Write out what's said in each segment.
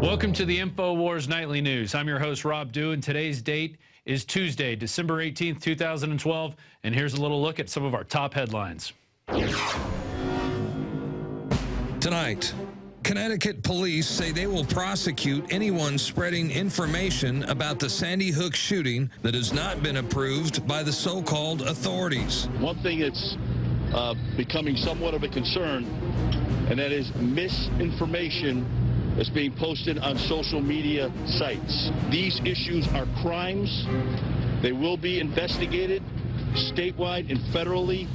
Welcome to the InfoWars Nightly News. I'm your host, Rob Dew, and today's date is Tuesday, December 18th, 2012, and here's a little look at some of our top headlines. Tonight, Connecticut police say they will prosecute anyone spreading information about the Sandy Hook shooting that has not been approved by the so-called authorities. One thing that's becoming somewhat of a concern, and that is misinformation that's being posted on social media sites. These issues are crimes. They will be investigated statewide and federally,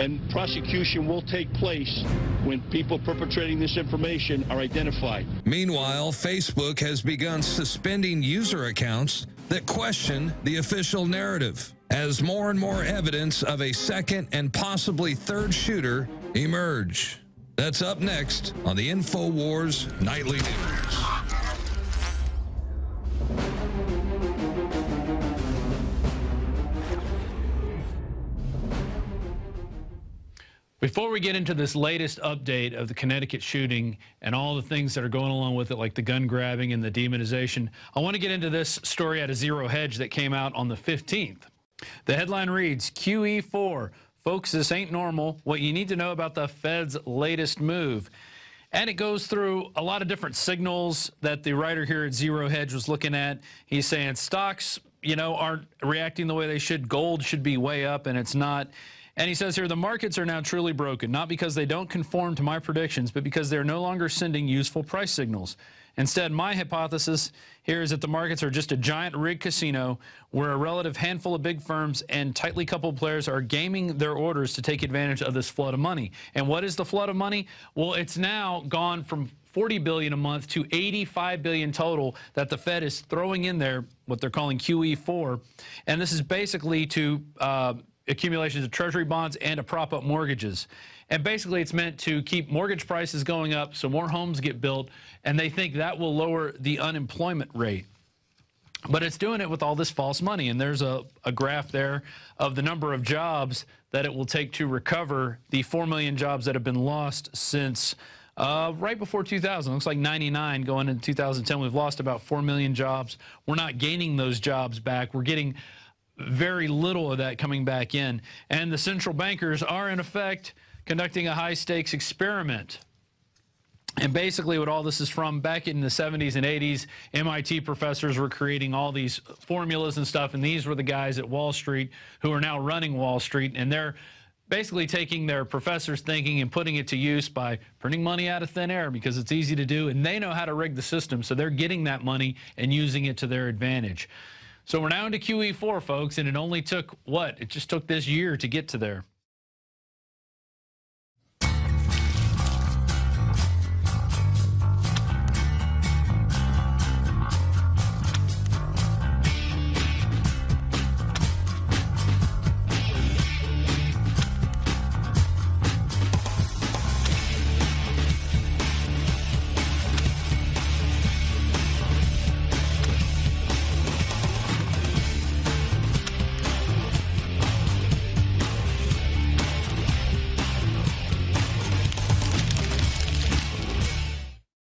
and prosecution will take place when people perpetrating this information are identified. Meanwhile, Facebook has begun suspending user accounts that question the official narrative as more and more evidence of a second and possibly third shooter emerge. That's up next on the InfoWars Nightly News. Before we get into this latest update of the Connecticut shooting and all the things that are going along with it, like the gun grabbing and the demonization, I want to get into this story out of Zero Hedge that came out on the 15th. The headline reads, QE4, folks, this ain't normal. What you need to know about the Fed's latest move. And it goes through a lot of different signals that the writer here at Zero Hedge was looking at. He's saying stocks, aren't reacting the way they should. Gold should be way up, and it's not. And he says here, the markets are now truly broken, not because they don't conform to my predictions, but because they're no longer sending useful price signals. Instead, my hypothesis here is that the markets are just a giant rigged casino where a relative handful of big firms and tightly coupled players are gaming their orders to take advantage of this flood of money. And what is the flood of money? Well, it's now gone from $40 billion a month to $85 billion total that the Fed is throwing in there, what they're calling QE4. And this is basically to accumulations of treasury bonds and to prop up mortgages. And basically it's meant to keep mortgage prices going up so more homes get built, and they think that will lower the unemployment rate. But it's doing it with all this false money, and there's a graph there of the number of jobs that it will take to recover the 4 million jobs that have been lost since right before 2000. It looks like 99 going into 2010. We've lost about 4 million jobs. We're not gaining those jobs back. We're getting very little of that coming back in. And the central bankers are, in effect, conducting a high-stakes experiment. And basically what all this is from, back in the 70s and 80s, MIT professors were creating all these formulas and stuff, and these were the guys at Wall Street who are now running Wall Street, and they're basically taking their professors' thinking and putting it to use by printing money out of thin air because it's easy to do, and they know how to rig the system, so they're getting that money and using it to their advantage. So we're now into QE4, folks, and it only took, what? It just took this year to get to there.